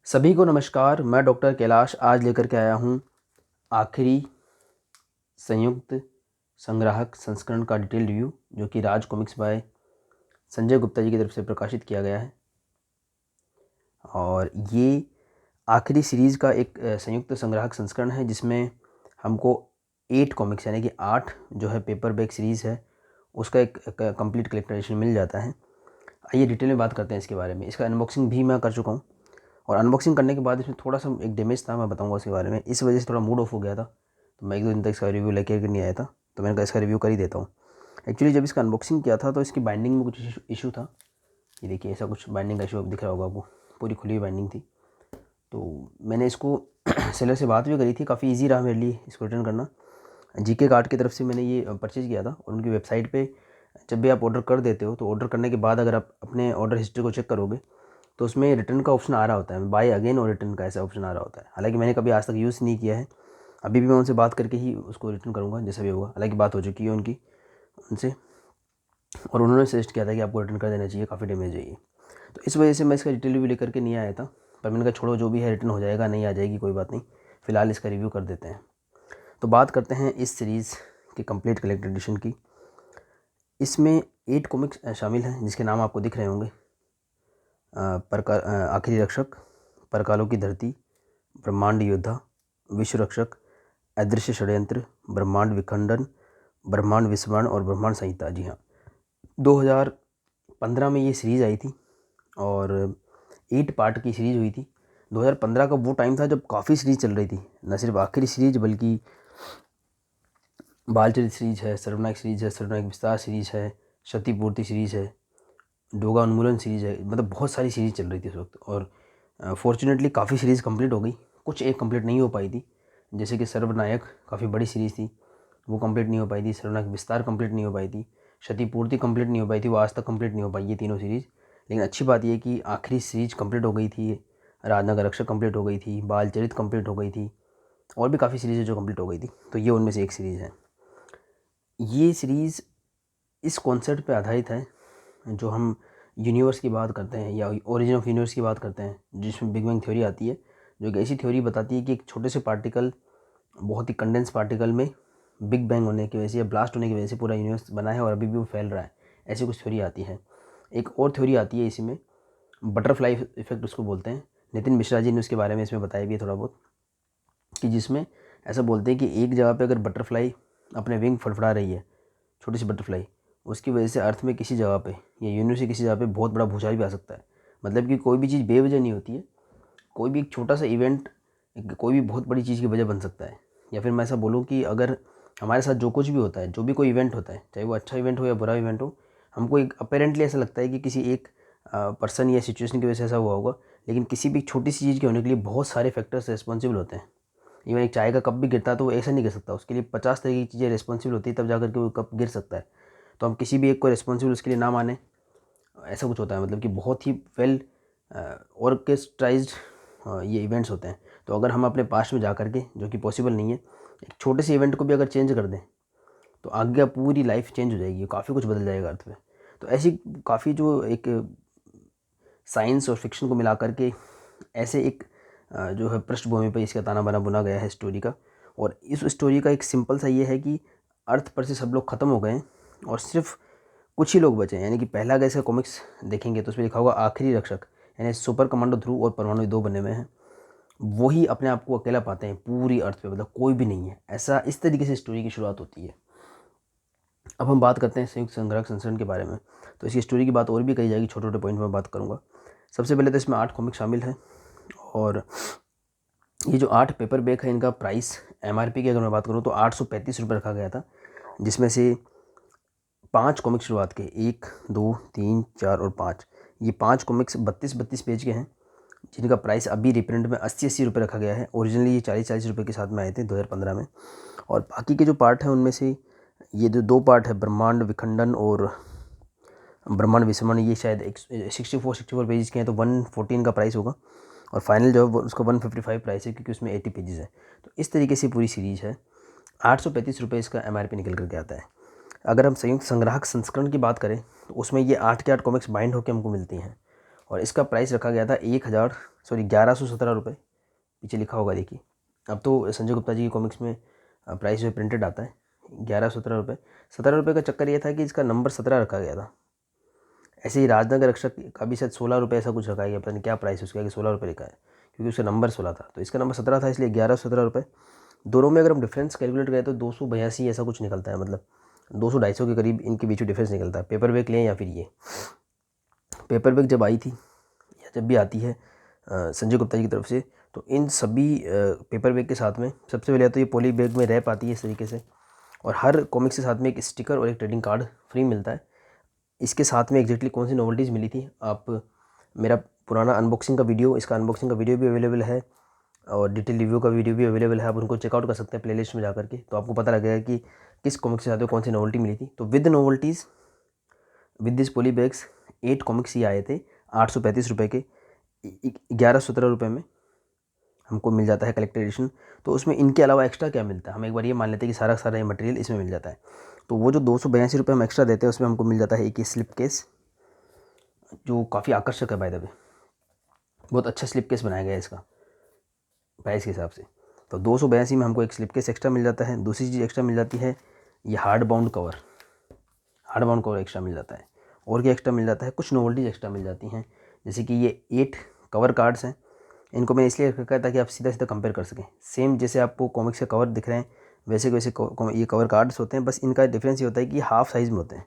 सभी को नमस्कार। मैं डॉक्टर कैलाश आज लेकर के आया हूँ आखिरी संयुक्त संग्राहक संस्करण का डिटेल रिव्यू, जो कि राज कॉमिक्स बाय संजय गुप्ता जी की तरफ से प्रकाशित किया गया है। और ये आखिरी सीरीज़ का एक संयुक्त संग्राहक संस्करण है, जिसमें हमको 8 कॉमिक्स यानी कि 8 जो है पेपर बैक सीरीज़ है, उसका एक कंप्लीट कलेक्टर एडिशन मिल जाता है। आइए डिटेल में बात करते हैं इसके बारे में। इसका अनबॉक्सिंग भी मैं कर चुका हूँ, और अनबॉक्सिंग करने के बाद इसमें थोड़ा सा एक डैमेज था, मैं बताऊंगा उसके बारे में। इस वजह से थोड़ा मूड ऑफ हो गया था, तो मैं 1-2 दिन तक इसका रिव्यू लेकर के नहीं आया था, तो मैंने कहा इसका रिव्यू कर ही देता हूँ। एक्चुअली जब इसका अनबॉक्सिंग किया था तो इसकी बाइंडिंग में कुछ इशू था। ये देखिए, ऐसा कुछ बाइंडिंग का इशू दिख रहा होगा आपको, पूरी खुली हुई बाइंडिंग थी। तो मैंने इसको सेलर से बात भी करी थी, काफ़ी ईजी रहा मेरे लिए इसको रिटर्न करना। जीके कार्ड की तरफ से मैंने ये परचेज़ किया था, और उनकी वेबसाइट पे जब भी आप ऑर्डर कर देते हो तो ऑर्डर करने के बाद अगर आप अपने ऑर्डर हिस्ट्री को चेक करोगे तो उसमें रिटर्न का ऑप्शन आ रहा होता है, बाय अगेन और रिटर्न का ऐसा ऑप्शन आ रहा होता है। हालांकि मैंने कभी आज तक यूज़ नहीं किया है, अभी भी मैं उनसे बात करके ही उसको रिटर्न करूँगा जैसा भी होगा। हालांकि बात हो चुकी है उनकी उनसे, और उन्होंने सजेस्ट किया था कि आपको रिटर्न कर देना चाहिए, काफ़ी डैमेज है ये। तो इस वजह से मैं इसका डिटेल रिव्यू लेकर के नहीं आया था, पर मैंने कहा छोड़ो, जो भी है रिटर्न हो जाएगा, नहीं आ जाएगी कोई बात नहीं, फ़िलहाल इसका रिव्यू कर देते हैं। तो बात करते हैं इस सीरीज़ के कंप्लीट कलेक्टर एडिशन की। इसमें 8 कॉमिक्स शामिल हैं, जिसके नाम आपको दिख रहे होंगे। आखिरी रक्षक, परकालों की धरती, ब्रह्मांड योद्धा, विश्व रक्षक, अदृश्य षड्यंत्र, ब्रह्मांड विखंडन, ब्रह्मांड विस्मरण और ब्रह्मांड संहिता। जी हाँ, 2015 में ये सीरीज़ आई थी, और 8 पार्ट की सीरीज़ हुई थी। 2015 का वो टाइम था जब काफ़ी सीरीज़ चल रही थी, न सिर्फ आखिरी सीरीज़ बल्कि बालचरित सीरीज़ है, सर्वनायक सीरीज़ है, सर्वनायक विस्तार सीरीज़ है, क्षतिपूर्ति सीरीज़ है, डोगा उन्मूलन सीरीज़ है। मतलब बहुत सारी सीरीज़ चल रही थी उस वक्त, और फॉर्चुनेटली काफ़ी सीरीज़ कंप्लीट हो गई, कुछ एक कंप्लीट नहीं हो पाई थी। जैसे कि सर्वनायक काफ़ी बड़ी सीरीज़ थी, वो कंप्लीट नहीं हो पाई थी। सर्वनायक विस्तार कंप्लीट नहीं हो पाई थी, क्षतिपूर्ति कंप्लीट नहीं हो पाई थी, वो आज तक कंप्लीट नहीं हो पाई, ये तीनों सीरीज़। लेकिन अच्छी बात यह कि आखिरी सीरीज़ कंप्लीट हो गई थी, राजनगर रक्षक कंप्लीट हो गई थी, बालचरित कंप्लीट हो गई थी, और भी काफ़ी सीरीज़ जो कंप्लीट हो गई थी, तो ये उनमें से एक सीरीज़ है। ये सीरीज़ इस कॉन्सेप्ट पे आधारित है, जो हम यूनिवर्स की बात करते हैं या ओरिजिन ऑफ यूनिवर्स की बात करते हैं, जिसमें बिग बैंग थ्योरी आती है, जो एक ऐसी थ्योरी बताती है कि एक छोटे से पार्टिकल, बहुत ही कंडेंस पार्टिकल में बिग बैंग होने की वजह से या ब्लास्ट होने की वजह से पूरा यूनिवर्स बना है और अभी भी वो फैल रहा है, ऐसी कुछ थ्योरी आती है। एक और थ्योरी आती है इसी में, बटरफ्लाई इफेक्ट उसको बोलते हैं। नितिन मिश्रा जी ने उसके बारे में इसमें बताया भी है थोड़ा बहुत, कि जिसमें ऐसा बोलते हैं कि एक जगह पे अगर बटरफ्लाई अपने विंग फड़फड़ा रही है, छोटी सी बटरफ्लाई, उसकी वजह से अर्थ में किसी जगह पे या यूनिवर्स की किसी जगह पे बहुत बड़ा भूचाल भी आ सकता है। मतलब कि कोई भी चीज़ बेवजह नहीं होती है, कोई भी एक छोटा सा इवेंट कोई भी बहुत बड़ी चीज़ की वजह बन सकता है। या फिर मैं ऐसा बोलूँ कि अगर हमारे साथ जो कुछ भी होता है, जो भी कोई इवेंट होता है, चाहे वो अच्छा इवेंट हो या बुरा इवेंट हो, हमको एक अपेरेंटली ऐसा लगता है कि किसी एक पर्सन या सिचुएशन की वजह से ऐसा हुआ होगा, लेकिन किसी भी छोटी सी चीज़ के होने के लिए बहुत सारे फैक्टर्स रिस्पॉन्सिबल होते हैं। इवन एक चाय का कप भी गिरता है तो वो ऐसा नहीं गिर सकता, उसके लिए 50 तरह की चीज़ें रिस्पॉन्सिबल होती है, तब जाकर के वो कप गिर सकता है। तो हम किसी भी एक को रिस्पॉन्सिबल उसके लिए ना माने, ऐसा कुछ होता है। मतलब कि बहुत ही वेल ऑर्केस्ट्राइज्ड ये इवेंट्स होते हैं। तो अगर हम अपने पास्ट में जा कर के, जो कि पॉसिबल नहीं है, एक छोटे से इवेंट को भी अगर चेंज कर दें तो आगे पूरी लाइफ चेंज हो जाएगी, काफ़ी कुछ बदल जाएगा अर्थ में। तो ऐसी काफ़ी जो एक साइंस और फिक्शन को मिला करके ऐसे एक जो है पृष्ठभूमि पर इसका ताना बाना बुना गया है स्टोरी का। और इस स्टोरी का एक सिंपल सा ये है कि अर्थ पर से सब लोग ख़त्म हो गए हैं और सिर्फ कुछ ही लोग बचे हैं। यानी कि पहला अगर इसका कॉमिक्स देखेंगे तो उसमें लिखा होगा आखिरी रक्षक, यानी सुपर कमांडो ध्रुव और परमाणु 2 बने हुए हैं, वही अपने आप को अकेला पाते हैं पूरी अर्थ पे, मतलब कोई भी नहीं है। ऐसा इस तरीके से स्टोरी की शुरुआत होती है। अब हम बात करते हैं संयुक्त संग्राहक संस्करण के बारे में। तो इसकी स्टोरी की बात और भी कही जाएगी, छोटे छोटे पॉइंट में बात करूँगा। सबसे पहले तो इसमें 8 कॉमिक शामिल हैं, और ये जो 8 पेपर बैक है, इनका प्राइस MRP की अगर मैं बात करूँ तो 835 रुपये रखा गया था, जिसमें से 5 कॉमिक शुरुआत के, 1, 2, 3, 4 और 5, ये 5 कॉमिक्स 32-32 पेज के हैं, जिनका प्राइस अभी रिप्रिंट में 80-80 रुपये रखा गया है। ओरिजिनली ये 40-40 रुपये के साथ में आए थे 2015 में। और बाकी के जो पार्ट हैं उनमें से ये जो 2 पार्ट है, ब्रह्मांड विखंडन और ब्रह्मांड विस्मरण, ये शायद 64 पेजेस के हैं, तो 114 का प्राइस होगा। और फाइनल जो है वो उसका 155 प्राइस है, क्योंकि उसमें 80 पेजेस है। तो इस तरीके से पूरी सीरीज़ है। 835 रुपये इसका MRP निकल करके आता है। अगर हम संयुक्त संग्राहक संस्करण की बात करें तो उसमें ये 8 के 8 कॉमिक्स बाइंड होकर हमको मिलती हैं, और इसका प्राइस रखा गया था 1117 रुपये, पीछे लिखा होगा देखिए। अब तो संजय गुप्ता जी की कॉमिक्स में प्राइस जो प्रिंटेड आता है 1117 रुपये। 17 रुपये का चक्कर ये था कि इसका नंबर 17 रखा गया था। ऐसे ही राजनगर रक्षक का भी शायद 16 रुपये ऐसा कुछ रखा गया, पता नहीं क्या प्राइस उसका कि 16 रुपये लिखा है, क्योंकि उसका नंबर 16 था, तो इसका नंबर 17 था, इसलिए 1117 रुपये। दोनों में अगर हम डिफरेंस कैलकुलेट करें तो 282 ऐसा कुछ निकलता है, मतलब 200-250 के करीब इनके बीच में डिफरेंस निकलता है। पेपर बैग लें या फिर ये पेपर बैग जब आई थी या जब भी आती है संजय गुप्ता जी की तरफ से, तो इन सभी पेपर बैग के साथ में सबसे पहले तो ये पॉली बैग में रैप आती है इस तरीके से, और हर कॉमिक्स के साथ में एक स्टिकर और एक ट्रेडिंग कार्ड फ्री मिलता है। इसके साथ में एग्जैक्टली कौन सी नोवेल्टीज़ मिली थी, आप मेरा पुराना अनबॉक्सिंग का वीडियो, इसका अनबॉक्सिंग का वीडियो भी अवेलेबल है और डिटेल रिव्यू का वीडियो भी अवेलेबल है, आप उनको चेकआउट कर सकते हैं प्लेलिस्ट में जाकर के, तो आपको पता लगेगा कि किस कॉमिक्स के साथ में कौन सी नोवेल्टी मिली थी। तो with novelties with this poly bags 8 comics ये आए थे 835 रुपये के, 1117 रुपये में हमको मिल जाता है कलेक्टर एडिशन। तो उसमें इनके अलावा एक्स्ट्रा क्या मिलता है, हम एक बार ये मान लेते हैं कि सारा सारा ये मटेरियल इसमें मिल जाता है। तो वो जो 282 रुपये हम एक्स्ट्रा देते हैं उसमें हमको मिल जाता है एक ये स्लिप केस, जो काफ़ी आकर्षक है बाय द वे, बहुत अच्छा स्लिप केस बनाया गया है इसका प्राइस के हिसाब से। तो 282 में हमको एक स्लिप केस एक्स्ट्रा मिल जाता है। दूसरी चीज़ एक्स्ट्रा मिल जाती है ये हार्ड बाउंड कवर एक्स्ट्रा मिल जाता है। और क्या एक्स्ट्रा मिल जाता है, कुछ नोवेल्टीज एक्स्ट्रा मिल जाती हैं, जैसे कि ये 8 कवर कार्ड्स हैं। इनको मैंने इसलिए रखा है ताकि आप सीधा सीधा कंपेयर कर सकें। सेम जैसे आपको कॉमिक्स के कवर दिख रहे हैं वैसे वैसे ये कवर कार्ड्स होते हैं, बस इनका डिफरेंस ये होता है कि हाफ साइज़ में होते हैं,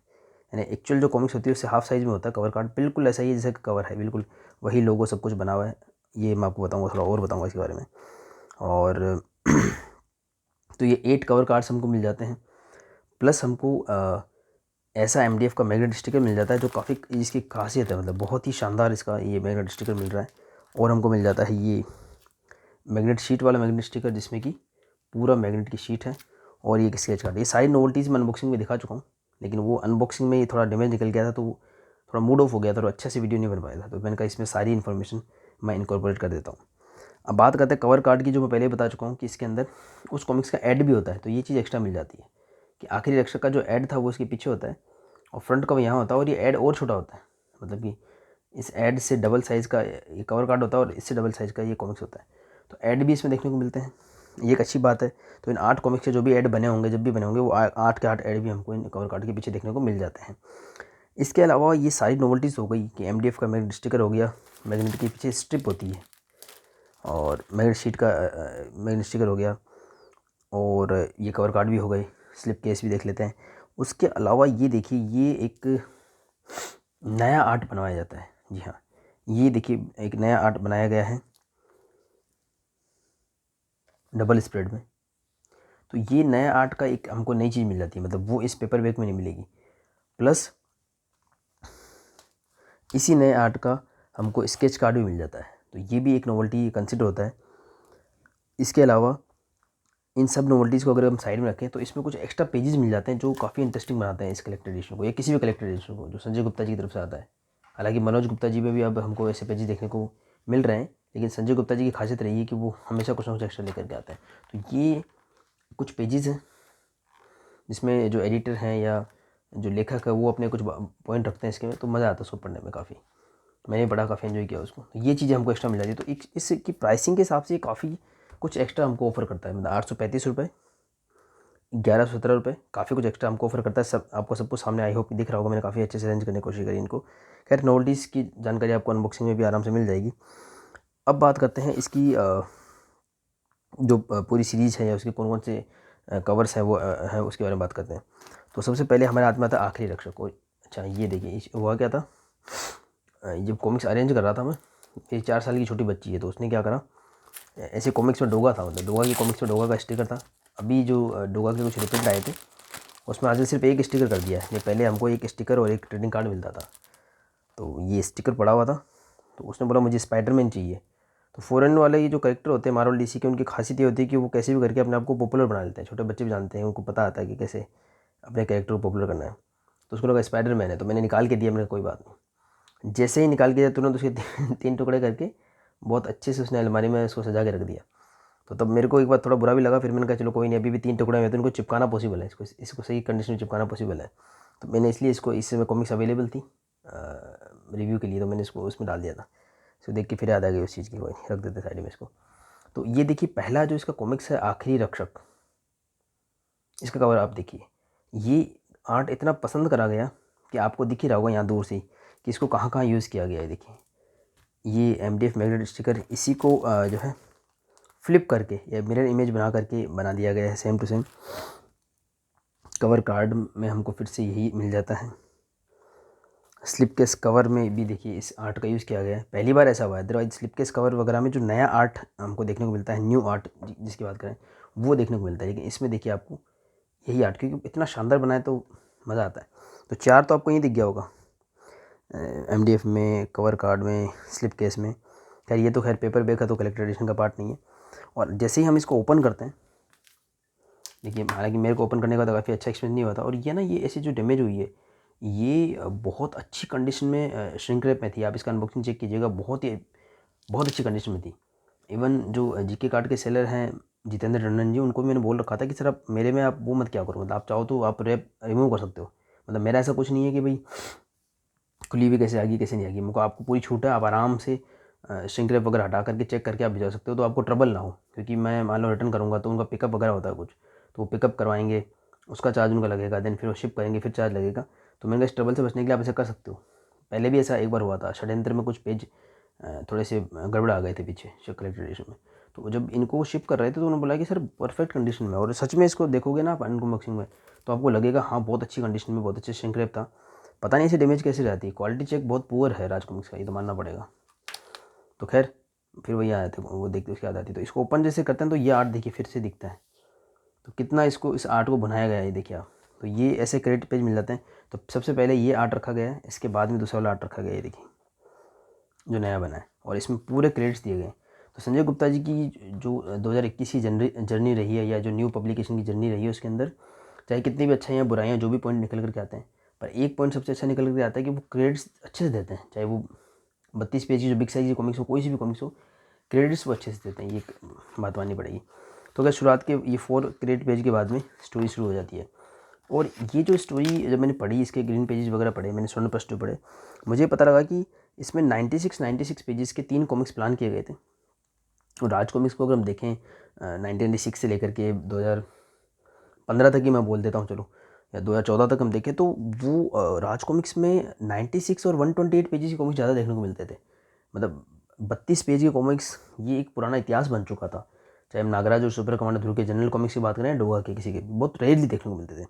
यानी एक्चुअल जो कॉमिक्स होती है उससे हाफ साइज़ में होता है कवर कार्ड। बिल्कुल ऐसा ही है जैसे कवर है, बिल्कुल वही लोगो सब कुछ बना हुआ है। ये मैं आपको बताऊँगा, थोड़ा और बताऊँगा इसके बारे में। और तो ये 8 कवर कार्ड्स हमको मिल जाते हैं, प्लस हमको ऐसा MDF का मैग्नेट स्टिकर मिल जाता है जो काफ़ी इसकी खासियत है, मतलब बहुत ही शानदार इसका ये मैग्नेट स्टिकर मिल रहा है। और हमको मिल जाता है ये मैग्नेट शीट वाला मैग्नेट स्टिकर, जिसमें कि पूरा मैग्नेट की शीट है, और ये एक स्केच कार्ड। ये सारी नोवेल्टीज़ मैं अनबॉक्सिंग में दिखा चुका हूँ, लेकिन वो अनबॉक्सिंग में ये थोड़ा डैमेज निकल गया था, तो थोड़ा मूड ऑफ हो गया था, तो अच्छे से वीडियो नहीं बन पाया था, तो मैंने कहा इसमें सारी इन्फॉर्मेशन मैं इनकॉर्पोरेट कर देता हूँ। अब बात करते हैं कवर कार्ड की, जो मैं पहले बता चुका हूँ कि इसके अंदर उस कॉमिक्स का ऐड भी होता है, तो ये चीज़ एक्स्ट्रा मिल जाती है कि आखिरी रक्षक का जो ऐड था वो इसके पीछे होता है और फ्रंट कवर यहाँ होता है, और ये ऐड और छोटा होता है, मतलब कि इस ऐड से डबल साइज़ का ये कवर कार्ड होता है और इससे डबल साइज़ का ये कॉमिक्स होता है, तो ऐड भी इसमें देखने को मिलते हैं, ये एक अच्छी बात है। तो इन 8 कॉमिक्स के जो भी ऐड बने होंगे, जब भी बने होंगे, वो 8 के 8 ऐड भी हमको इन कवर कार्ड के पीछे देखने को मिल जाते हैं। इसके अलावा ये सारी नोवेल्टीज़ हो गई कि MDF का मैग्नेट स्टिकर हो गया, मैग्नेट के पीछे स्ट्रिप होती है, और मैग्नेट शीट का मैग्नेट स्टिकर हो गया, और ये कवर कार्ड भी हो गए, स्लिप केस भी देख लेते हैं। उसके अलावा ये देखिए, ये एक नया आर्ट बनवाया जाता है। जी हाँ, ये देखिए एक नया आर्ट बनाया गया है डबल स्प्रेड में। तो ये नया आर्ट का एक हमको नई चीज़ मिल जाती है, मतलब वो इस पेपर बैग में नहीं मिलेगी। प्लस इसी नए आर्ट का हमको स्केच कार्ड भी मिल जाता है, तो ये भी एक नोवेल्टी कंसिडर होता है। इसके अलावा इन सब नोवेल्टीज़ को अगर हम साइड में रखें तो इसमें कुछ एक्स्ट्रा पेजेस मिल जाते हैं जो काफ़ी इंटरेस्टिंग बनाते हैं इस कलेक्टेड एडिशन को, या किसी भी कलेक्टेड एडिशन को जो संजय गुप्ता जी की तरफ से आता है। हालांकि मनोज गुप्ता जी में भी अब हमको ऐसे पेजेस देखने को मिल रहे हैं, लेकिन संजय गुप्ता जी की खासियत रही है कि वो हमेशा कुछ ना कुछ एक्स्ट्रा लेकर के आते हैं। तो ये कुछ पेजेस हैं जिसमें जो एडिटर हैं या जो लेखक है वो अपने कुछ पॉइंट रखते हैं इसके में, तो मज़ा आता है उसको पढ़ने में काफ़ी। मैंने पढ़ा, काफ़ी एंजॉय किया उसको। तो ये चीज़ें हमको एक्स्ट्रा मिल जाती है, तो इसकी प्राइसिंग के हिसाब से ये काफ़ी कुछ एक्स्ट्रा हमको ऑफर करता है, मतलब 835 रुपये, 1117 रुपये, काफ़ी कुछ एक्स्ट्रा हमको ऑफर करता है। सब आपको सब कुछ सामने आई होप दिख रहा होगा, मैंने काफ़ी अच्छे से अरेंज करने की कोशिश करी इनको। खैर नोवेल्टीज़ की जानकारी आपको अनबॉक्सिंग में भी आराम से मिल जाएगी। अब बात करते हैं इसकी जो पूरी सीरीज़ है या उसके कौन कौन से कवर्स हैं वो हैं, उसके बारे में बात करते हैं। तो सबसे पहले हमारे हाथ में आता है आखिरी रक्षक। और अच्छा ये देखिए हुआ क्या था, जब कॉमिक्स अरेंज कर रहा था मैं, ये 4 साल की छोटी बच्ची है, तो उसने क्या करा, ऐसे कॉमिक्स में डोगा था, मतलब डोगा की कॉमिक्स में डोगा का स्टिकर था। अभी जो डोगा के कुछ रिप्रिंट आए थे उसमें आज सिर्फ एक स्टिकर कर दिया है, ये पहले हमको एक स्टिकर और एक ट्रेडिंग कार्ड मिलता था, तो ये स्टिकर पड़ा हुआ था। तो उसने बोला मुझे स्पाइडरमैन चाहिए। तो फॉरेन वाले ये जो करेक्टर होते हैं मार्वल DC के, उनकी खासियत ये होती है कि वो कैसे भी करके अपने आप को पॉपुलर बना लेते हैं। छोटे बच्चे भी जानते हैं, उनको पता आता है कि कैसे अपने कैरेक्टर को पॉपुलर करना है। तो उसको लगा स्पाइडरमैन है, तो मैंने निकाल के दिया, मैंने कोई बात नहीं। जैसे ही निकाल के दिया तुरंत उसके 3 टुकड़े करके बहुत अच्छे से उसने अलमारी में उसको सजा के रख दिया। तो तब मेरे को एक बार थोड़ा बुरा भी लगा, फिर मैंने कहा चलो कोई नहीं, अभी भी 3 टुकड़े में तो इनको चिपकाना पॉसिबल है, इसको सही कंडीशन में चिपकाना पॉसिबल है। तो मैंने इसलिए इसको, इस समय कॉमिक्स अवेलेबल थी, रिव्यू के लिए, तो मैंने इसको उसमें डाल दिया था। इसको देख के फिर याद आ गई उस चीज़ की, कोई नहीं, रख देते साइड में इसको। तो ये देखिए पहला जो इसका कॉमिक्स है आखिरी रक्षक, इसका कवर आप देखिए, ये आर्ट इतना पसंद करा गया कि आपको दिख ही रहा होगा यहाँ दूर से कि इसको कहाँ कहाँ यूज़ किया गया है। देखिए ये MDF मैग्नेट स्टिकर, इसी को जो है फ्लिप करके या मिरर इमेज बना करके बना दिया गया है same to same. Cover card में हमको फिर से यही मिल जाता है। स्लिप केस कवर में भी देखिए इस आर्ट का यूज़ किया गया है, पहली बार ऐसा हुआ है। अदरवाइज स्लिप केस कवर वगैरह में जो नया आर्ट हमको देखने को मिलता है, न्यू आर्ट जिसकी बात करें, वो देखने को मिलता है, लेकिन इसमें देखिए आपको यही आर्ट, क्योंकि इतना शानदार बनाए तो मज़ा आता है। तो 4 तो आपको यहीं दिख गया होगा, MDF में, कवर कार्ड में, स्लिप केस में। खैर ये तो खैर पेपर बैग का तो कलेक्टर एडिशन का पार्ट नहीं है। और जैसे ही हम इसको ओपन करते हैं, देखिए हालांकि मेरे को ओपन करने का तो काफ़ी अच्छा एक्सपीरियंस नहीं हुआ था। और ये ना, ये ऐसी जो डैमेज हुई है, ये बहुत अच्छी कंडीशन में श्रिंक रैप में थी। आप इसका अनबॉक्सिंग चेक कीजिएगा, बहुत अच्छी कंडीशन में थी। इवन जो GK कार्ड के सेलर हैं जितेंद्र टंडन जी, उनको भी मैंने बोल रखा था कि सर आप मेरे में आप वो मत क्या करो, मतलब आप चाहो तो आप रैप रिमूव कर सकते हो। मतलब मेरा ऐसा कुछ नहीं है कि भाई खुली हुई कैसे आएगी कैसे नहीं आएगी, मुझको आपको पूरी छूट है। आप आराम से श्रिंक रैप वगैरह हटा करके चेक करके आप भिजवा सकते हो, तो आपको ट्रबल ना हो। क्योंकि मैं मान लो रिटर्न करूँगा तो उनका पिकअप वगैरह होता है कुछ, तो वो पिकअप करवाएंगे, उसका चार्ज उनका लगेगा, देन फिर वो शिप करेंगे, फिर चार्ज लगेगा। तो मैंने कहा इस ट्रबल से बचने के लिए आप ऐसा कर सकते हो। पहले भी ऐसा एक बार हुआ था, षड्यंत्र में कुछ पेज थोड़े से गड़बड़ आ गए थे पीछे कलेक्टर एडिशन में। तो जब इनको वो शिप कर रहे थे तो उन्होंने बोला कि सर परफेक्ट कंडीशन में। और सच में इसको देखोगे ना आप अनबॉक्सिंग में, तो आपको लगेगा हाँ बहुत अच्छी कंडीशन में, बहुत अच्छे श्रिंक रैप था। पता नहीं इसे डैमेज कैसे रहती है, क्वालिटी चेक बहुत पुअर है राज कॉमिक्स का, ये तो मानना पड़ेगा। तो खैर फिर वही आए थे, वो देखते उसके याद आती। तो इसको ओपन जैसे करते हैं तो ये आर्ट देखिए फिर से दिखता है, तो कितना इसको इस आर्ट को बनाया गया है ये देखिए आप। तो ये ऐसे क्रेडिट पेज मिल जाते हैं। तो सबसे पहले ये आर्ट रखा गया है, इसके बाद में दूसरा वाला आर्ट रखा गया है, ये देखिए जो नया बना है, और इसमें पूरे क्रेडिट्स दिए गए। तो संजय गुप्ता जी की जो 2021 की जर्नी रही है, या जो न्यू पब्लिकेशन की जर्नी रही है, उसके अंदर चाहे कितनी भी अच्छाइयाँ बुराइयाँ जो भी पॉइंट निकल करके आते हैं, पर एक पॉइंट सबसे अच्छा निकल करके आता है कि वो क्रेडिट्स अच्छे से देते हैं। चाहे वो 32 पेज की जो बिग साइज की कॉमिक्स हो, कोई सी भी कॉमिक्स हो, क्रेडिट्स वो अच्छे से देते हैं, ये बात माननी पड़ेगी। तो अगर शुरुआत के ये 4 क्रेडिट पेज के बाद में स्टोरी शुरू हो जाती है। और ये जो स्टोरी जब मैंने पढ़ी, इसके ग्रीन पेजेस वगैरह पढ़े, मैंने स्वर्ण प्रश्न पढ़े, मुझे पता लगा कि इसमें 96 पेजेस के 3 कॉमिक्स प्लान किए गए थे। और राज कॉमिक्स को अगर हम देखें 1996 से लेकर के 2015 तक ही मैं बोल देता हूँ चलो, या 2014 तक हम देखें, तो वो राज कॉमिक्स में 96 और 128 पेजेस की कॉमिक्स ज़्यादा देखने को मिलते थे। मतलब 32 पेज की कॉमिक्स, ये एक पुराना इतिहास बन चुका था। चाहे हम नागराज और सुपर कमांडर ध्रुव के जनरल कॉमिक्स की बात करें, डोगा के किसी के, बहुत रेयरली देखने को मिलते थे।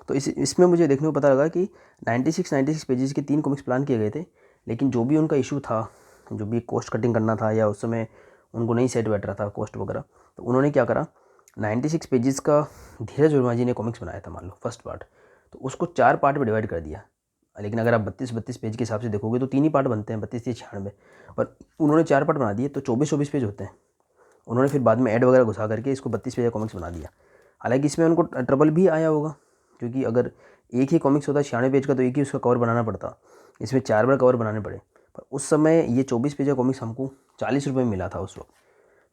तो इसमें मुझे देखने को पता लगा कि 96 पेजेस के 3 कॉमिक्स प्लान किए गए थे। लेकिन जो भी उनका इशू था, जो भी कॉस्ट कटिंग करना था, या उस समय उनको नहीं सेट बैठ रहा था कॉस्ट वगैरह, तो उन्होंने क्या करा, 96 पेजेस का धीरज वर्मा जी ने कॉमिक्स बनाया था, मान लो फर्स्ट पार्ट, तो उसको 4 पार्ट में डिवाइड कर दिया। लेकिन अगर आप 32 पेज के हिसाब से देखोगे तो 3 ही पार्ट बनते हैं, 32 या 96, पर उन्होंने 4 पार्ट बना दिए, तो 24 पेज होते हैं। उन्होंने फिर बाद में ऐड वगैरह घुसा करके इसको 32 पेज का कॉमिक्स बना दिया। हालांकि इसमें उनको ट्रबल भी आया होगा, क्योंकि अगर एक ही कॉमिक्स होता 96 पेज का, तो एक ही उसका कवर बनाना पड़ता, इसमें 4 बार कवर बनाने पड़े। पर उस समय ये 24 पेज का कॉमिक्स हमको 40 रुपये में मिला था उस वक्त,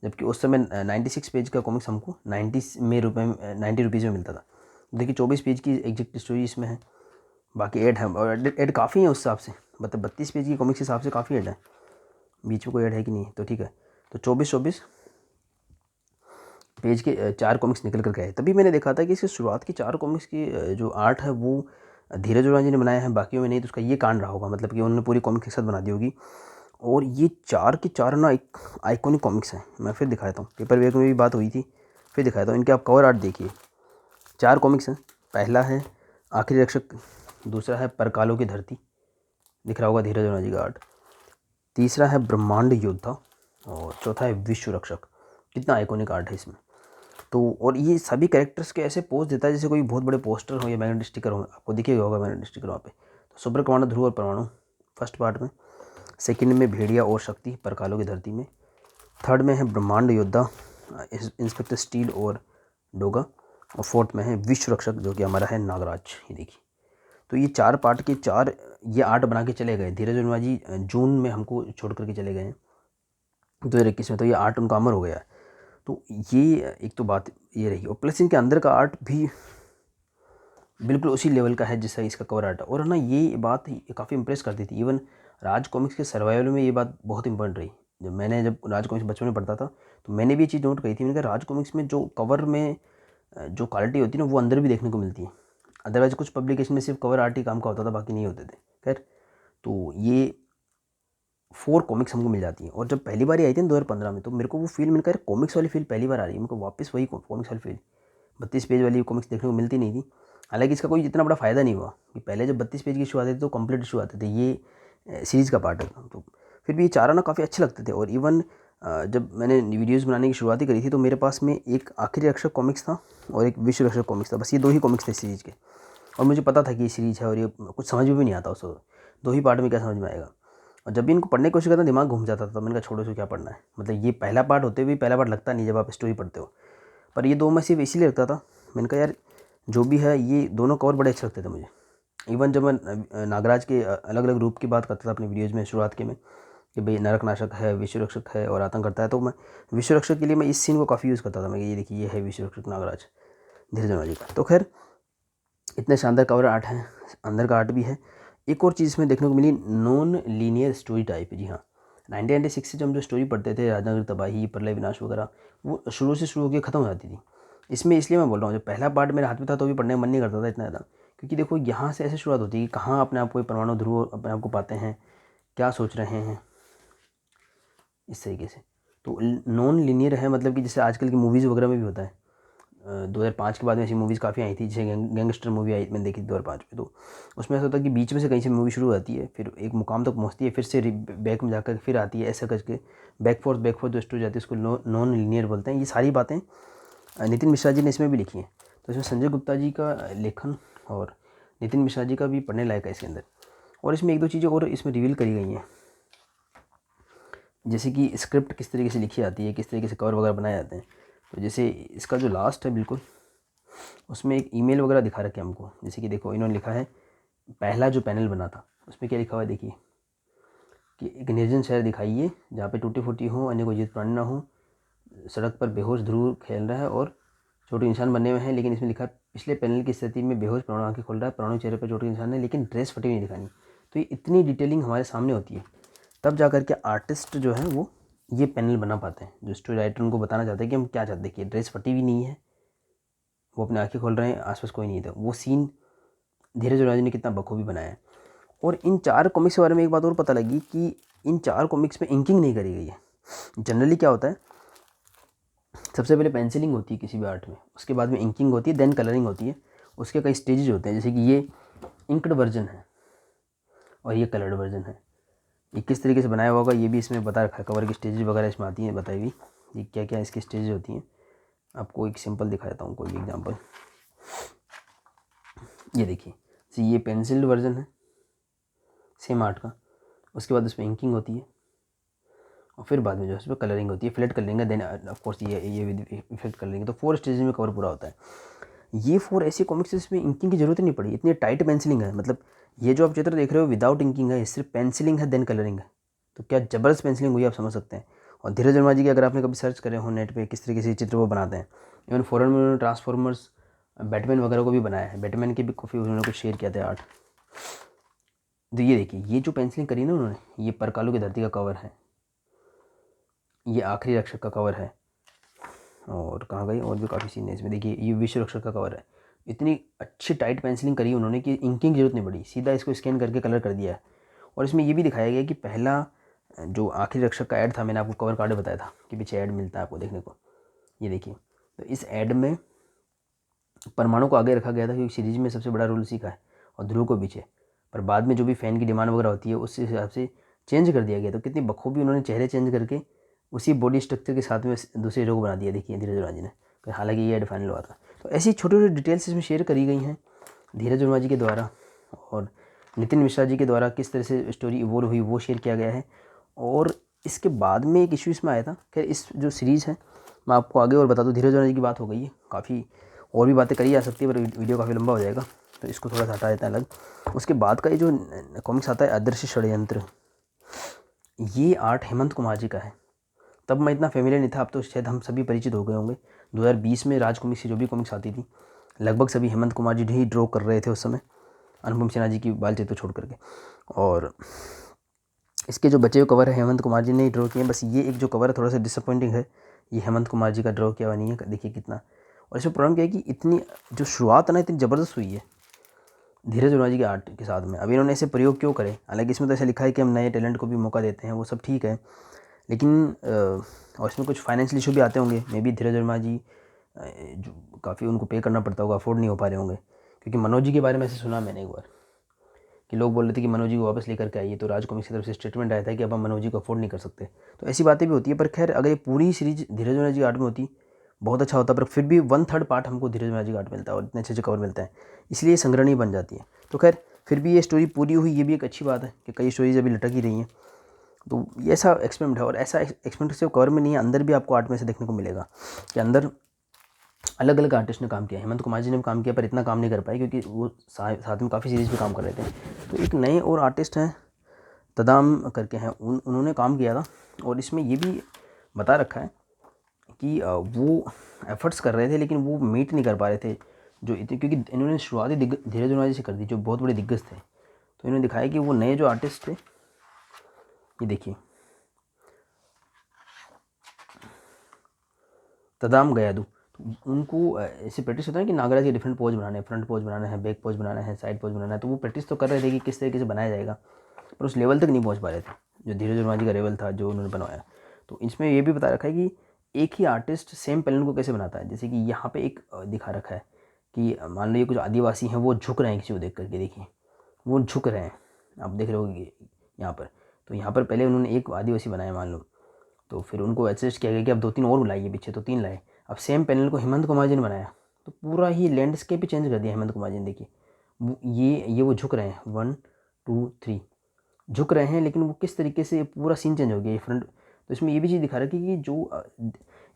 जबकि उस समय 96 पेज का कॉमिक्स हमको 90 रुपीज़ में मिलता था। देखिए 24 पेज की एग्जैक्ट स्टोरी इसमें है, बाकी ऐड है, और ऐड काफ़ी है उस हिसाब से, मतलब 32 पेज की कॉमिक्स के हिसाब से काफ़ी ऐड है, बीच में कोई ऐड है कि नहीं, तो ठीक है। तो 24 पेज के 4 कॉमिक्स निकल कर गए। तभी मैंने देखा था कि इसकी शुरुआत की 4 कॉमिक्स की जो आर्ट है वो धीरज वर्मा जी ने बनाया है, बाकियों में नहीं, तो उसका ये कांड रहा होगा, मतलब कि उन्होंने पूरी कॉमिक्स एक साथ बना दी होगी। और ये 4 के 4 ना एक आइकॉनिक कॉमिक्स हैं। मैं फिर दिखाता हूँ, पेपर बैग में भी बात हुई थी, फिर दिखाता हूँ। इनके आप कवर आर्ट देखिए, 4 कॉमिक्स हैं। पहला है आखिरी रक्षक, दूसरा है परकालों की धरती, दिख रहा होगा धीरज वर्मा जी का आर्ट, तीसरा है ब्रह्मांड योद्धा, और चौथा है विश्व रक्षक। कितना आइकॉनिक आर्ट है इसमें। तो और ये सभी कैरेक्टर्स के ऐसे पोज देता है जैसे कोई बहुत बड़े पोस्टर हो या मैग्नेटिक स्टिकर हो, आपको दिखेगा होगा मैग्नेटिक स्टिकर वहाँ पे। तो सुपर कमांडर ध्रुव और परमाणु फर्स्ट पार्ट में, सेकंड में भेड़िया और शक्ति परकालों की धरती में, थर्ड में है ब्रह्मांड योद्धा इंस्पेक्टर स्टील और डोगा, और फोर्थ में है विश्व रक्षक जो कि हमारा है नागराज। ये देखिए, तो ये 4 पार्ट के 4 ये आर्ट बना के चले गए धीरज वर्मा जी, जून में हमको छोड़ करके चले गए हैं 2021 में। तो ये आर्ट उनका अमर हो गया है। तो ये एक तो बात ये रही, और प्लस इनके अंदर का आर्ट भी बिल्कुल उसी लेवल का है जैसा इसका कवर आर्ट है। और ना ये बात काफ़ी इंप्रेस करती थी। इवन राज कॉमिक्स के सर्वाइवल में ये बात बहुत इंपॉर्टेंट रही। जब राज कॉमिक्स बचपन में पढ़ता था तो मैंने भी ये चीज़ नोट करी थी। मैंने कहा राज कॉमिक्स में जो कवर में जो क्वालिटी होती है ना वो अंदर भी देखने को मिलती है। अदरवाइज़ कुछ पब्लिकेशन में सिर्फ कवर आर्ट ही काम का होता था, बाकी नहीं होते थे। खैर, तो ये 4 कॉमिक्स हमको मिल जाती हैं। और जब पहली बार ही आई थी ना 2015 में, तो मेरे को वो फील मिलकर कॉमिक्स वाली फील पहली बार आ रही है। मेरे को वापस वही कॉमिक्स वाली फील 32 पेज वाली कॉमिक्स देखने को मिलती नहीं थी। हालांकि इसका कोई इतना बड़ा फ़ायदा नहीं हुआ कि पहले जब 32 पेज की इशू आते थे तो कंप्लीट इशू आते थे, ये सीरीज़ का पार्ट है। तो फिर भी ये चार आना काफ़ी अच्छे लगते थे। और इवन जब मैंने वीडियोज़ बनाने की शुरुआत ही करी थी तो मेरे पास में एक आखिरी रक्षक कॉमिक्स था और एक विश्व रक्षक कॉमिक्स था। बस ये 2 ही कॉमिक्स थे सीरीज़ के। और मुझे पता था कि ये सीरीज़ है और ये कुछ समझ में भी नहीं आता उस 2 ही पार्ट में क्या समझ में आएगा। और जब भी इनको पढ़ने की कोशिश करता दिमाग घूम जाता था, तो मैंने कहा छोड़ो, इसको क्या पढ़ना है। मतलब ये पहला पार्ट होते हुए पहला पार्ट लगता नहीं जब आप स्टोरी पढ़ते हो। पर ये 2 में सिर्फ इसीलिए लगता था। मैंने कहा यार जो भी है ये दोनों कवर बड़े अच्छे लगते थे मुझे। इवन जब मैं नागराज के अलग अलग रूप की बात करता था अपनी वीडियोज़ में शुरुआत के में कि भाई नरकनाशक है, विश्वरक्षक है और आतंक करता है, तो मैं विश्वरक्षक के लिए मैं इस सीन को काफ़ी यूज़ करता था। मैं ये देखिए ये है विश्वरक्षक नागराज धीरज जी का। तो खैर इतने शानदार कवर आर्ट है, अंदर का आर्ट भी है। एक और चीज़ इसमें देखने को मिली, नॉन लीनियर स्टोरी टाइप। जी हाँ, 1996 से जब हम जो स्टोरी पढ़ते थे राजनगर तबाही, प्रलय विनाश वगैरह, वो शुरू से शुरू होकर ख़त्म हो जाती थी। इसमें इसलिए मैं बोल रहा हूँ, जब पहला पार्ट मेरे हाथ में था तो भी पढ़ने का मन नहीं करता था इतना ज़्यादा, क्योंकि देखो यहाँ से ऐसे शुरुआत होती है कि कहाँ अपने आप को परमाणु ध्रुव अपने आप को पाते हैं, क्या सोच रहे हैं, इस तरीके से। तो नॉन लीनियर है, मतलब कि जैसे आजकल की मूवीज़ वगैरह में भी होता है। 2005 के बाद में ऐसी मूवीज़ काफ़ी आई थी, जैसे गैंगस्टर मूवी आई, मैंने देखी थी 2005 में। तो उसमें ऐसा होता है कि बीच में से कहीं से मूवी शुरू होती है, फिर एक मुकाम तक पहुंचती है, फिर से बैक में जाकर फिर आती है, ऐसा करके बैक फोर्थ जो स्टोरी जाती है उसको नॉन लीनियर बोलते हैं। ये सारी बातें नितिन मिश्रा जी ने इसमें भी लिखी हैं। तो इसमें संजय गुप्ता जी का लेखन और नितिन मिश्रा जी का भी पढ़ने लायक है इसके अंदर। और इसमें 1-2 चीज़ें और इसमें रिवील करी गई हैं, जैसे कि स्क्रिप्ट किस तरीके से लिखी जाती है, किस तरीके से कवर वगैरह बनाए जाते हैं। तो जैसे इसका जो लास्ट है बिल्कुल, उसमें एक ईमेल वगैरह दिखा रखे हमको। जैसे कि देखो इन्होंने लिखा है, पहला जो पैनल बना था उसमें क्या लिखा हुआ है देखिए, कि एक निर्जन शहर दिखाइए जहाँ पे टूटी फूटी हो, अन्य कोई जीत प्राणी ना हो, सड़क पर बेहोश ध्रुव खेल रहा है और छोटे इंसान बनने में है। लेकिन इसमें लिखा है पिछले पैनल की स्थिति में बेहोश प्राणु आंखें खोल रहा है, प्राणु चेहरे पर चोट के निशान है, लेकिन ड्रेस फटी हुई नहीं दिखानी। तो ये इतनी डिटेलिंग हमारे सामने होती है, तब जा कर के आर्टिस्ट जो है वो ये पैनल बना पाते हैं। जो स्टोरी राइटर उनको बताना चाहते हैं कि हम क्या चाहते हैं, कि ड्रेस फटी हुई नहीं है, वो अपने आंखें खोल रहे हैं, आसपास कोई नहीं था। वो सीन धीरज राज ने कितना बखूबी बनाया है। और इन 4 कॉमिक्स के बारे में एक बात और पता लगी कि इन 4 कॉमिक्स में इंकिंग नहीं करी गई है। जनरली क्या होता है, सबसे पहले पेंसिलिंग होती है किसी भी आर्ट में, उसके बाद में इंकिंग होती है, देन कलरिंग होती है। उसके कई स्टेजेज होते हैं, जैसे कि ये इंक्ड वर्जन है और ये कलर्ड वर्जन है। ये किस तरीके से बनाया हुआ होगा ये भी इसमें बता रखा है, कवर की स्टेजेज वगैरह इसमें आती हैं बताई हुई, ये क्या क्या इसकी स्टेजेज होती हैं। आपको एक सिंपल दिखा देता हूँ, कोई भी एग्जांपल। ये देखिए, तो ये पेंसिल्ड वर्जन है सेम आर्ट का, उसके बाद उसमें इंकिंग होती है और फिर बाद में जो है उस पर कलरिंग होती है, फ्लैट कलरिंग है, देन ऑफ कोर्स ये विद इफेक्ट कलरिंग। तो 4 स्टेज में कवर पूरा होता है। ये 4 ऐसी कॉमिक्स इसमें इंकिंग की जरूरत ही नहीं पड़ी, इतनी टाइट पेंसिलिंग है। मतलब ये जो आप चित्र देख रहे हो विदाउट इंकिंग है, सिर्फ पेंसिलिंग है देन कलरिंग है। तो क्या ज़बरदस्त पेंसिलिंग हुई आप समझ सकते हैं। और धीरज वर्मा जी की अगर आपने कभी सर्च करे हो नेट पे किस तरीके से चित्र वो बनाते हैं, इवन फॉरन में उन्होंने ट्रांसफॉर्मर्स, बैटमैन वगैरह को भी बनाया है, बैटमैन के भी काफ़ी उन्होंने कुछ शेयर किया था आर्ट। तो ये देखिए, ये जो पेंसिलिंग करी ना उन्होंने, ये परकालू की धरती का कवर है, ये आखिरी रक्षक का कवर है, और कहाँ गई, और भी काफ़ी सीन है इसमें। देखिए ये विश्व रक्षक का कवर है। इतनी अच्छी टाइट पेंसिलिंग करी उन्होंने कि इंकिंग की जरूरत नहीं पड़ी, सीधा इसको स्कैन करके कलर कर दिया है। और इसमें ये भी दिखाया गया कि पहला जो आखिरी रक्षक का ऐड था, मैंने आपको कवर कार्ड बताया था कि पीछे ऐड मिलता है आपको देखने को, ये देखिए। तो इस ऐड में परमाणु को आगे रखा गया था क्योंकि सीरीज में सबसे बड़ा रोल उसी का है, और ध्रुव को पीछे। पर बाद में जो भी फ़ैन की डिमांड वगैरह होती है उस हिसाब से चेंज कर दिया गया। तो कितनी बखूबी उन्होंने चेहरे चेंज करके उसी बॉडी स्ट्रक्चर के साथ में दूसरे हीरो को बना दिया, देखिए धीरज वर्मा जी ने। हालांकि ये ऐड फाइनल हुआ था। तो ऐसी छोटी छोटी डिटेल्स इसमें शेयर करी गई हैं धीरज वर्मा जी के द्वारा, और नितिन मिश्रा जी के द्वारा किस तरह से स्टोरी इवोल्व हुई वो शेयर किया गया है। और इसके बाद में एक इशू इसमें आया था, खैर इस जो सीरीज़ है मैं आपको आगे और बता दूँ। धीरज वर्मा जी की बात हो गई है, काफ़ी और भी बातें करी जा सकती है पर वीडियो काफ़ी लंबा हो जाएगा, तो इसको थोड़ा सा हटा देता है अलग। उसके बाद का ये जो कॉमिक्स आता है अदृश्य षड्यंत्र, ये आर्ट हेमंत कुमार जी का है। तब मैं इतना फेमिलियर नहीं था, अब तो शायद हम सभी परिचित हो गए होंगे। 2020 में राज कॉमिक्स की जो भी कॉमिक्स आती थी लगभग सभी हेमंत कुमार जी ही ड्रॉ कर रहे थे उस समय, अनुपम सिन्हा जी की बाल चेतो छोड़ करके। और इसके जो बचे हुए कवर है हेमंत कुमार जी ने ड्रॉ किए हैं। बस ये एक जो कवर है थोड़ा सा डिसअपॉइंटिंग है, ये हेमंत कुमार जी का ड्रॉ किया हुआ नहीं है, देखिए कितना। और इसमें प्रॉब्लम क्या है कि इतनी जो शुरुआत है ना इतनी ज़बरदस्त हुई है धीरज उन्नाव जी के आर्ट के साथ में। अभी इन्होंने ऐसे प्रयोग क्यों करे, हालांकि इसमें तो ऐसा लिखा है कि हम नए टैलेंट को भी मौका देते हैं, वो सब ठीक है, लेकिन और इसमें कुछ फाइनेंशियल इशू भी आते होंगे। मे बी धीरज वर्मा जी जो काफ़ी उनको पे करना पड़ता होगा, अफोर्ड नहीं हो पा रहे होंगे। क्योंकि मनोज जी के बारे में ऐसे सुना मैंने एक बार कि लोग बोल रहे थे कि मनोज जी को वापस लेकर के आइए, तो राज कॉमिक्स की तरफ से स्टेटमेंट आया था कि अब हम मनोज जी को अफोर्ड नहीं कर सकते। तो ऐसी बातें भी होती है। पर खैर अगर ये पूरी सीरीज धीरज वर्मा जी आर्ट में होती बहुत अच्छा होता, पर फिर भी 1/3 पार्ट हमको धीरज वर्मा जी आर्ट मिलता है और इतने अच्छे अच्छे कवर मिलते हैं, इसलिए संग्रहणीय बन जाती है। तो खैर फिर भी ये स्टोरी पूरी हुई, ये भी एक अच्छी बात है कि कई स्टोरीज अभी लटक ही रही हैं। तो ये ऐसा एक्सपेरिमेंट है, और ऐसा एक्सपेरिमेंट सिर्फ कवर में नहीं है, अंदर भी आपको आर्ट में से देखने को मिलेगा कि अंदर अलग अलग आर्टिस्ट ने काम किया। हेमंत कुमार जी ने भी काम किया पर इतना काम नहीं कर पाए क्योंकि वो साथ में काफ़ी सीरीज़ पे काम कर रहे थे। तो एक नए और आर्टिस्ट हैं तदाम करके हैं, उन्होंने काम किया था। और इसमें ये भी बता रखा है कि वो एफर्ट्स कर रहे थे लेकिन वो मीट नहीं कर पा रहे थे जो इतने, क्योंकि इन्होंने शुरुआती धीरज उन्नाव जी से कर दी जो बहुत बड़े दिग्गज थे। तो इन्होंने दिखाया कि वो नए जो आर्टिस्ट थे, ये देखिए तदाम गयादू, तो उनको ऐसे प्रैक्टिस होता है कि नागराज के डिफरेंट पोज बनाने हैं, फ्रंट पोज बनाना है, बैक पोज बनाना है, साइड पोज बनाना है। तो वो प्रैक्टिस तो कर रहे थे कि किस तरीके से बनाया जाएगा, पर उस लेवल तक नहीं पहुंच पा रहे थे जो धीरज वर्मा जी का लेवल था जो उन्होंने बनवाया। तो इसमें ये भी बता रखा है कि एक ही आर्टिस्ट सेम पैनल को कैसे बनाता है। जैसे कि यहाँ पे एक दिखा रखा है कि मान लो ये कुछ आदिवासी हैं, वो झुक रहे हैं किसी को देख करके, देखिए वो झुक रहे हैं, आप देख रहे हो यहाँ पर। तो यहाँ पर पहले उन्होंने एक आदिवासी बनाया मान लो, तो फिर उनको एडजस्ट किया गया कि अब 2-3 और बुलाइए पीछे, तो 3 लाए। अब सेम पैनल को हेमंत कुमार जी ने बनाया तो पूरा ही लैंडस्केप ही चेंज कर दिया हेमंत कुमार जी ने। देखिए ये वो झुक रहे हैं, 1 2 3 झुक रहे हैं, लेकिन वो किस तरीके से पूरा सीन चेंज हो गया ये फ्रंट। तो इसमें ये भी चीज़ दिखा रहा है कि जो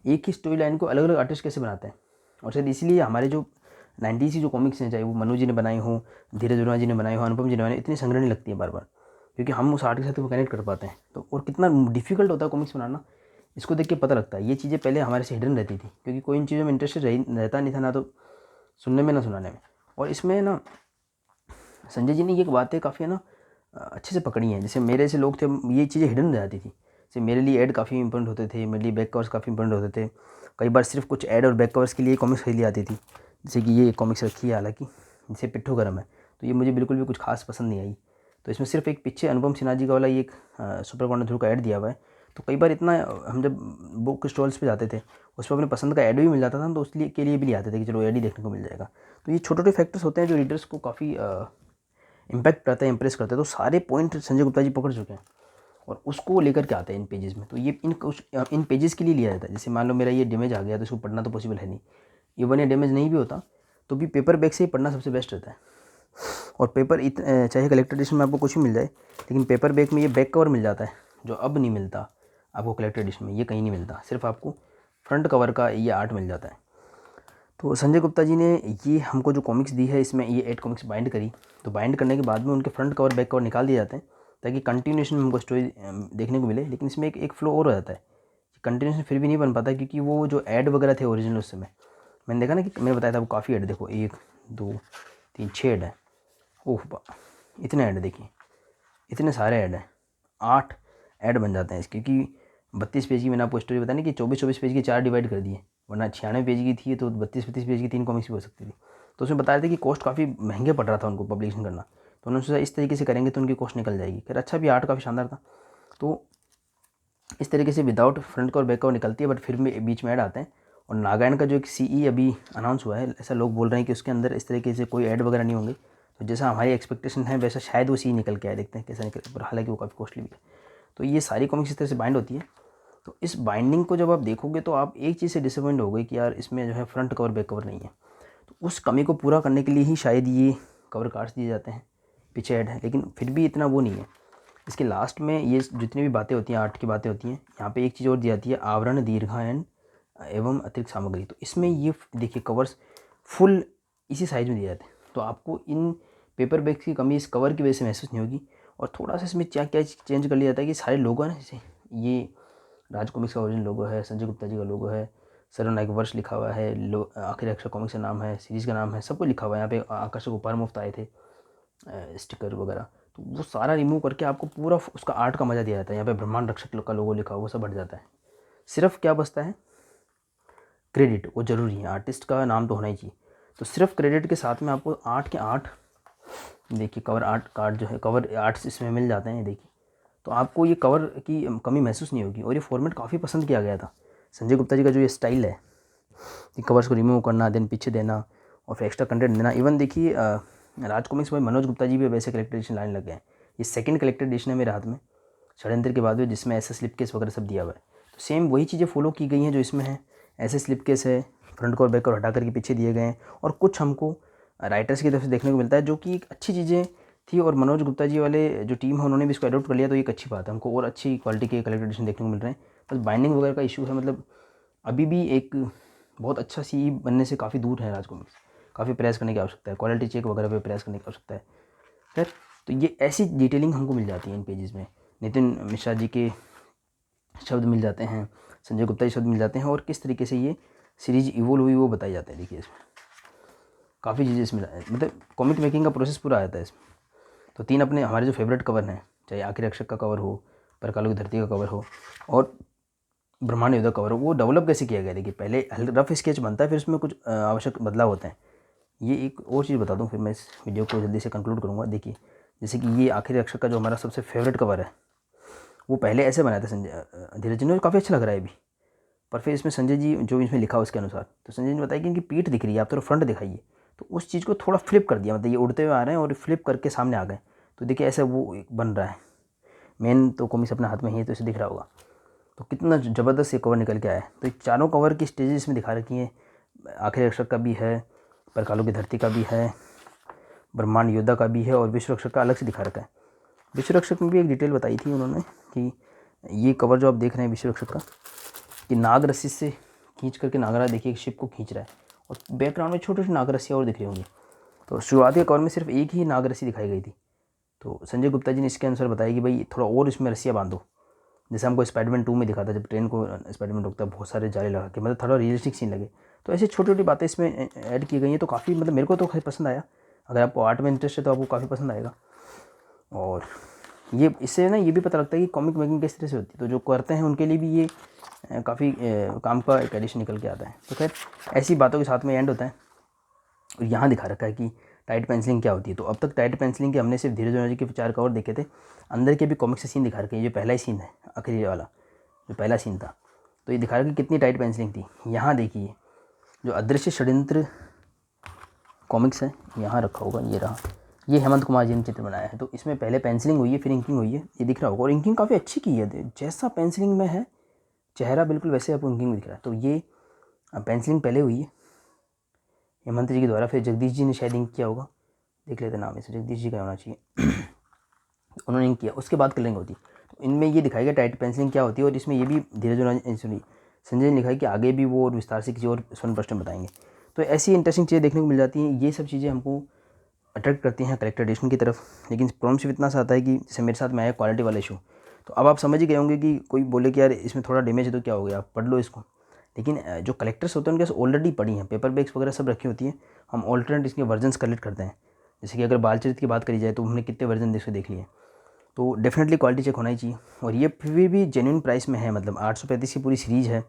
एक ही स्टोरी लाइन को अलग अलग आर्टिस्ट कैसे बनाते हैं। और शायद इसीलिए हमारे जो 90s की जो कॉमिक्स हैं, चाहे वो मनोज जी ने बनाई हो, धीरज वर्मा जी ने बनाई हो, अनुपम जी ने बनाई, इतनी संग्रहणी लगती है बार बार, क्योंकि हम उस आर्ट के साथ कनेक्ट कर पाते हैं। तो और कितना डिफिकल्ट होता है कॉमिक्स बनाना, इसको देख के पता लगता है। ये चीज़ें पहले हमारे से हिडन रहती थी क्योंकि कोई इन चीज़ों में इंटरेस्टेड रहता नहीं था, ना तो सुनने में ना सुनाने में। और इसमें ना संजय जी ने ये बातें काफ़ी है ना अच्छे से पकड़ी हैं। जैसे मेरे से लोग थे, ये चीज़ें हिडन रह जाती थी। जैसे मेरे लिए ऐड काफ़ी इंपॉर्टेंट होते थे, मेरे लिए बैक कवर्स काफ़ी इंपॉर्टेंट होते थे। कई बार सिर्फ कुछ ऐड और बैक कवर्स के लिए कॉमिक्स खरीद ली आती थी। जैसे कि ये कॉमिक्स रखी है हालांकि, जैसे पिट्ठू गरम है, तो ये मुझे बिल्कुल भी कुछ खास पसंद नहीं आई। तो इसमें सिर्फ एक पीछे अनुपम सिन्हा जी का वाला ये एक सुपर कॉर्नर थ्रू का ऐड दिया हुआ है। तो कई बार इतना हम जब बुक स्टॉल्स पे जाते थे उस पर अपने पसंद का ऐड भी मिल जाता था, तो उसलिए के लिए भी ले आते थे कि चलो ऐड ही देखने को मिल जाएगा। तो ये छोटे छोटे फैक्टर्स होते हैं जो रीडर्स को काफ़ी इम्पैक्ट करता है, इंप्रेस करता है। तो सारे पॉइंट संजय गुप्ता जी पकड़ चुके हैं और उसको लेकर के आते हैं इन पेजेस में। तो ये इन पेजेस के लिए लिया जाता है। जैसे मान लो मेरा ये डैमेज आ गया तो इसको पढ़ना तो पॉसिबल है नहीं, इवन ये डैमेज नहीं भी होता तो भी पेपर बैग से ही पढ़ना सबसे बेस्ट रहता है। और पेपर चाहे कलेक्टर एडिशन में आपको कुछ भी मिल जाए, लेकिन पेपर बैग में ये बैक कवर मिल जाता है जो अब नहीं मिलता आपको कलेक्टर एडिशन में, ये कहीं नहीं मिलता, सिर्फ आपको फ्रंट कवर का ये आर्ट मिल जाता है। तो संजय गुप्ता जी ने ये हमको जो कॉमिक्स दी है, इसमें ये 8 कॉमिक्स बाइंड करी। तो बाइंड करने के बाद में उनके फ्रंट कवर बैक कवर निकाल दिए जाते हैं ताकि कंटिन्यूशन में हमको स्टोरी देखने को मिले। लेकिन इसमें एक फ्लो और हो जाता है, कंटिन्यूशन फिर भी नहीं बन पाता क्योंकि वो जो ऐड वगैरह थे ओरिजिनल उस समय मैंने देखा ना कि मैंने बताया था वो काफ़ी ऐड, देखो 1 2 3 6 ऐड है। ओह इतने ऐड देखिए, इतने सारे ऐड हैं, 8 ऐड बन जाते हैं इसके। क्योंकि 32 पेज की मैंने आपको स्टोरी बताई ना कि 24-24 पेज की 4 डिवाइड कर दिए, वरना 96 पेज की थी तो 32-32 पेज की 3 कॉमिक्स भी हो सकती थी। तो उसमें बताया था कि कॉस्ट काफ़ी महंगे पड़ रहा था उनको पब्लिशिंग करना, तो उन्होंने सोचा इस तरीके से करेंगे तो उनकी कॉस्ट निकल जाएगी। खैर अच्छा भी, आर्ट काफ़ी शानदार था। तो इस तरीके से without front cover back cover निकलती है, बट फिर में बीच में ऐड आते हैं। और नागायण का जो एक सीई अभी अनाउंस हुआ है, ऐसा लोग बोल रहे हैं कि उसके अंदर इस तरीके से कोई ऐड वगैरह नहीं होंगे। तो जैसा हमारी एक्सपेक्टेशन है वैसा शायद वो सी निकल के आए, देखते हैं कैसा निकले, पर हालांकि वो काफ़ी कॉस्टली भी है। तो ये सारी कॉमिक्स इस तरह से बाइंड होती है। तो इस बाइंडिंग को जब आप देखोगे तो आप एक चीज़ से डिसअपॉइंट हो गए कि यार इसमें जो है फ्रंट कवर बैक कवर नहीं है। तो उस कमी को पूरा करने के लिए ही शायद ये कवर कार्ड्स दिए जाते हैं, पीछे ऐड है, लेकिन फिर भी इतना वो नहीं है। इसके लास्ट में ये जितनी भी बातें होती हैं, आर्ट की बातें होती हैं, यहाँ पे एक चीज़ और दी जाती है, आवरण दीर्घायन एवं अतिरिक्त सामग्री। तो इसमें ये देखिए कवर्स फुल इसी साइज में दिए जाते हैं, तो आपको इन पेपर बैग्स की कमी इस कवर की वजह से महसूस नहीं होगी। और थोड़ा सा इसमें क्या क्या चेंज कर लिया जाता है कि सारे लोगो है ना, जैसे ये राज कॉमिक्स का ओरिजिनल लोगो है, संजय गुप्ता जी का लोगो है, सर्वनायक वर्ष लिखा हुआ है, आखिरी अक्षर कॉमिक्स का नाम है, सीरीज़ का नाम है, सब कुछ लिखा हुआ है। यहाँ पे आकर्षक उपहार मुफ्त आए थे, स्टिकर वगैरह। तो वो सारा रिमूव करके आपको पूरा उसका आर्ट का मज़ा दिया जाता है। यहाँ पे ब्रह्मांड रक्षक का लोगो लिखा हुआ वो सब हट जाता है। सिर्फ क्या बचता है, क्रेडिट। वो ज़रूरी है, आर्टिस्ट का नाम तो होना ही चाहिए। तो सिर्फ क्रेडिट के साथ में आपको 8 के 8 देखिए कवर आर्ट कार्ड जो है, कवर आर्ट्स इसमें मिल जाते हैं। देखिए तो आपको ये कवर की कमी महसूस नहीं होगी। और ये फॉर्मेट काफ़ी पसंद किया गया था। संजय गुप्ता जी का जो ये स्टाइल है कि कवर्स को रिमूव करना, देन पीछे देना और फिर एक्स्ट्रा कंटेंट देना। इवन देखिए राज कॉमिक्स में मनोज गुप्ता जी भी वैसे कलेक्टर एडिशन लाने लग गए हैं। ये सेकंड कलेक्टर एडिशन है मेरे हाथ में षड्यंत्र के बाद में, जिसमें ऐसे स्लिप केस वगैरह सब दिया हुआ है। तो सेम वही चीज़ें फॉलो की गई हैं जो इसमें है। ऐसे स्लिप केस है, फ्रंट कवर बैक कवर हटा करके पीछे दिए गए हैं। और कुछ हमको राइटर्स की तरफ से देखने को मिलता है जो कि एक अच्छी चीज़ें थी। और मनोज गुप्ता जी वाले जो टीम है उन्होंने भी इसको अडोप्ट कर लिया, तो एक अच्छी बात है। हमको और अच्छी क्वालिटी के कलेक्टर एडिशन देखने को मिल रहे हैं। बस बाइंडिंग वगैरह का इशू है, मतलब अभी भी एक बहुत अच्छा सी बनने से काफ़ी दूर है राज कॉमिक्स। काफ़ी प्रयास करने की आवश्यकता है, क्वालिटी चेक वगैरह पे प्रयास करने की आवश्यकता है। खैर, तो ये ऐसी डिटेलिंग हमको मिल जाती है इन पेजेस में। नितिन मिश्रा जी के शब्द मिल जाते हैं, संजय गुप्ता जी शब्द मिल जाते हैं, और किस तरीके से ये सीरीज इवोल्व हुई वो बताई जाते हैं। देखिए इसमें काफ़ी चीज़ें इसमें मतलब कॉमिक मेकिंग का प्रोसेस पूरा आता है इसमें। तो 3 अपने हमारे जो फेवरेट कवर हैं, चाहे आखिरी रक्षक का कवर हो, परकालों की धरती का कवर हो, और ब्रह्मांड योद्धा कवर हो, वो डेवलप कैसे किया गया। देखिए पहले रफ स्केच बनता है, फिर उसमें कुछ आवश्यक बदलाव होते हैं। ये एक और चीज़ बता दूं, फिर मैं इस वीडियो को जल्दी से कंक्लूड करूँगा। देखिए जैसे कि ये आखिरी रक्षक का जो हमारा सबसे फेवरेट कवर है, वो पहले ऐसे बनाया था धीरज जी ने, काफ़ी अच्छा लग रहा है अभी। पर फिर इसमें संजय जी जो इसमें लिखा उसके अनुसार, तो संजय जी ने बताया कि इनकी पीठ दिख रही है, आप थोड़ा फ्रंट दिखाइए। तो उस चीज़ को थोड़ा फ्लिप कर दिया, मतलब ये उड़ते हुए आ रहे हैं और फ्लिप करके सामने आ गए। तो देखिए ऐसा वो एक बन रहा है। मेन तो कॉमिक्स अपने हाथ में ही है, तो इसे दिख रहा होगा। तो कितना ज़बरदस्त ये कवर निकल के आया है। तो ये चारों कवर की स्टेजेस इसमें दिखा रखी हैं। आखिरी रक्षक का भी है, परकालों की धरती का भी है, ब्रह्मांड योद्धा का भी है, और विश्व रक्षक का अलग से दिखा रखा है। विश्व रक्षक में भी एक डिटेल बताई थी उन्होंने कि ये कवर जो आप देख रहे हैं विश्व रक्षक का, कि नाग रस्सी से खींच करके नागरा देखिए एक शिप को खींच रहा है, और बैकग्राउंड में छोटी छोटी नाग रस्सियाँ और दिख रही होंगी। तो शुरुआती कवर में सिर्फ एक ही नाग रस्सी दिखाई गई थी। तो संजय गुप्ता जी ने इसके अनुसार बताया कि भाई थोड़ा और इसमें रस्सियाँ बांधो, जैसे हमको स्पाइडरमैन 2 में दिखा था, जब ट्रेन को स्पाइडरमैन रोकता है बहुत सारे जाले लगा के, मतलब थोड़ा रियलिस्टिक सीन लगे। तो ऐसी छोटी छोटी बातें इसमें ऐड की गई हैं। तो काफ़ी मतलब मेरे को तो काफ़ी पसंद आया। अगर आपको आर्ट में इंटरेस्ट है तो आपको काफ़ी पसंद आएगा। और ये इससे ना ये भी पता लगता है कि कॉमिक मेकिंग किस तरह से होती है। तो जो करते हैं उनके लिए भी ये काफ़ी काम का एक एडिशन निकल के आता है। तो खैर ऐसी बातों के साथ में एंड होता है। और यहाँ दिखा रखा है कि टाइट पेंसिलिंग क्या होती है। तो अब तक टाइट पेंसिलिंग के हमने सिर्फ धीरज जोना जी के 4 कवर देखे थे। अंदर के भी कॉमिक से सीन दिखा रखे हैं। ये पहला ही सीन है, आखिरी वाला जो पहला सीन था। तो ये दिखा रहा है कि कितनी टाइट पेंसिलिंग थी। यहाँ देखिए जो अदृश्य षड्यंत्र कॉमिक्स है, यहाँ रखा होगा, ये रहा। ये हेमंत कुमार जी ने चित्र बनाया है। तो इसमें पहले पेंसिलिंग हुई है, फिर इंकिंग हुई है, ये दिख रहा होगा। और इंकिंग काफ़ी अच्छी की है, जैसा पेंसिलिंग में है चेहरा बिल्कुल वैसे आपको इंकिंग में दिख रहा है। तो ये पेंसिलिंग पहले हुई है हेमंत जी के द्वारा, फिर जगदीश जी ने शायद इंक किया होगा, देख लेते नाम इसे, जगदीश जी का होना चाहिए। उन्होंने इंक किया, उसके बाद कलरिंग होती। तो इनमें ये दिखाई गया टाइट पेंसिलिंग क्या होती है। और इसमें ये भी धीरज सॉरी संजय ने लिखा है कि आगे भी वो और विस्तार से किसी और स्वर्ण प्रश्न बताएंगे। तो ऐसी इंटरेस्टिंग चीज़ें देखने को मिल जाती हैं। ये सब चीज़ें हमको अट्रैक्ट करती हैं कलेक्टर एडिशन की तरफ। लेकिन प्रॉब्लम सिर्फ इतना सा आता है कि जैसे मेरे साथ में आया क्वालिटी वाला इशू। तो अब आप समझ ही गए होंगे कि कोई बोले कि यार इसमें थोड़ा डैमेज है तो क्या हो गया, आप पढ़ लो इसको। लेकिन जो कलेक्टर्स होते हैं उनके पास ऑलरेडी पड़ी हैं, पेपर बैग्स वगैरह सब रखी होती हैं। हम ऑल्टरनेट इसके वर्जन्स कलेक्ट करते हैं। जैसे कि अगर बालचरित की बात करी जाए तो हमने कितने वर्जन देख लिए। तो डेफिनेटली क्वालिटी चेक होना ही चाहिए। और ये फिर भी जेन्युइन प्राइस में है, मतलब 835 की पूरी सीरीज़ है।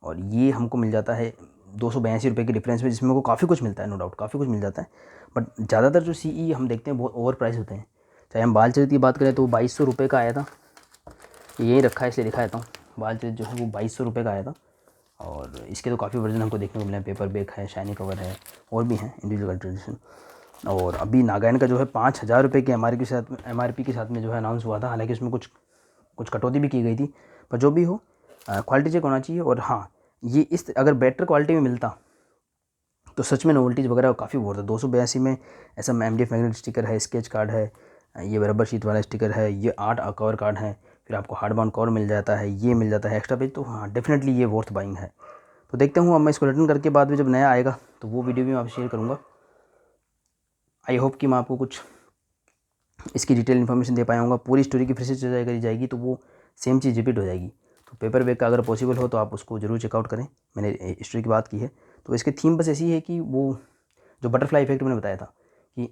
और ये हमको मिल जाता है 282 रुपये के डिफरेंस में, जिसमें को काफ़ी कुछ मिलता है, नो डाउट काफ़ी कुछ मिल जाता है। बट ज़्यादातर जो CE हम देखते हैं बहुत ओवर प्राइस होते हैं। चाहे हम बालचरित की बात करें तो 2200 रुपये का आया था, यही रखा है इसलिए दिखा देता हूँ। बालचरित जो है वो 2200 रुपये का आया था। और इसके तो काफ़ी वर्जन हमको देखने को मिले हैं, पेपर बैक है, शाइनी कवर है, और भी हैं इंडिविजुअल एडिशन। और अभी नागायन का जो है 5000 रुपये के MRP के साथ में जो है अनाउंस हुआ था। हालांकि उसमें कुछ कटौती भी की गई थी, पर जो भी हो क्वालिटी चेक होना चाहिए। और हाँ, ये इस अगर बेटर क्वालिटी में मिलता तो सच में नोवल्टीज़ वगैरह काफ़ी वो होता। 282 में ऐसा MDF मैग्नेट स्टिकर है, स्केच कार्ड है, ये रबर शीट वाला स्टिकर है, ये 8 कवर कार्ड है, फिर आपको हार्ड बाउंड कवर मिल जाता है, ये मिल जाता है एक्स्ट्रा पेज। तो हाँ डेफिनेटली ये वर्थ बाइंग है। तो देखते हूँ अब मैं इसको रिटर्न करके बाद में जब नया आएगा तो वो वीडियो भी मैं आपसे शेयर करूँगा। आई होप कि मैं आपको कुछ इसकी डिटेल इन्फॉर्मेशन दे पाया हूँगा। पूरी स्टोरी की फिर से चर्चा करी जाएगी तो वो सेम चीज़ रिपीट हो जाएगी। तो पेपर बैग का अगर पॉसिबल हो तो आप उसको ज़रूर चेकआउट करें। मैंने स्टोरी की बात की है। तो इसकी थीम बस ऐसी है कि वो जो बटरफ्लाई इफेक्ट मैंने बताया था कि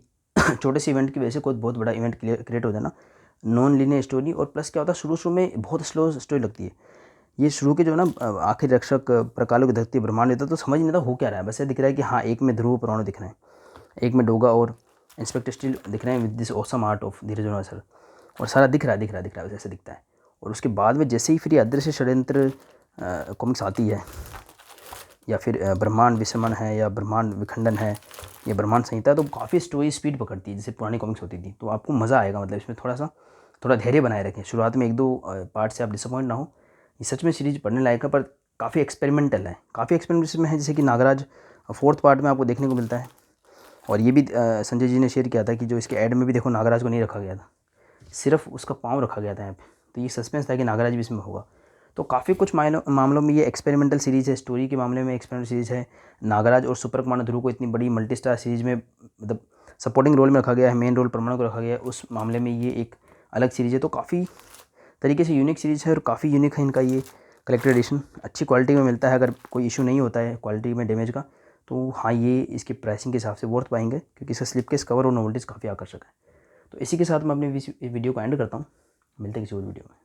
छोटे से इवेंट की वजह से कोई बहुत बड़ा इवेंट क्रिएट हो जाना, नॉन लीनियर स्टोरी। और प्लस क्या होता है, शुरू में बहुत स्लो स्टोरी लगती है। ये शुरू के जो है ना, आखिर रक्षक, प्रकालों की धरती, ब्रह्मांड देता, तो समझ नहीं आता हो क्या रहा है। बस ये दिख रहा है कि हाँ, एक में ध्रुव पुराण दिख रहे हैं, एक में डोगा और इंस्पेक्टर स्टील दिख रहे हैं with this awesome art of Dheeraj sir. और सारा दिख रहा है वैसे ऐसे दिखता है। और उसके बाद में जैसे ही फिर ये अदृश्य षड्यंत्र कॉमिक्स आती है, या फिर ब्रह्मांड विस्मरण है, या ब्रह्मांड विखंडन है, या ब्रह्मांड संहिता, तो काफ़ी स्टोरी स्पीड पकड़ती है जैसे पुरानी कॉमिक्स होती थी। तो आपको मज़ा आएगा, मतलब इसमें थोड़ा धैर्य बनाए रखें। शुरुआत में 1-2 पार्ट से आप डिसअपॉइंट ना हो। ये सच में सीरीज पढ़ने लायक है, पर काफ़ी एक्सपेरिमेंटल है। काफ़ी एक्सपेरिमेंट इसमें है, जैसे कि नागराज 4th पार्ट में आपको देखने को मिलता है। और ये भी संजय जी ने शेयर किया था कि जो इसके ऐड में भी देखो, नागराज को नहीं रखा गया था, सिर्फ उसका पाँव रखा गया था यहाँ पे। तो ये सस्पेंस था कि नागराज भी इसमें होगा। तो काफ़ी कुछ मामलों में ये एक्सपेरिमेंटल सीरीज़ है, स्टोरी के मामले में एक्सपेरिमेंटल सीरीज़ है। नागराज और सुपर कमांडर ध्रुव को इतनी बड़ी मल्टी स्टार सीरीज़ में मतलब सपोर्टिंग रोल में रखा गया है, मेन रोल परमाणु को रखा गया है, उस मामले में ये एक अलग सीरीज़ है। तो काफ़ी तरीके से यूनिक सीरीज़ है, और काफ़ी यूनिक है इनका ये कलेक्टर एडिशन। अच्छी क्वालिटी में मिलता है, अगर कोई इशू नहीं होता है क्वालिटी में डैमेज का, तो हाँ, ये इसकी प्राइसिंग के हिसाब से वर्थ पाएंगे, क्योंकि इसका स्लिप केस, कवर और नोवेल्टीज़ काफ़ी आकर्षक है। तो इसी के साथ मैं अपनी वीडियो को एंड करता हूँ। मिलते हैं किसी और वीडियो में।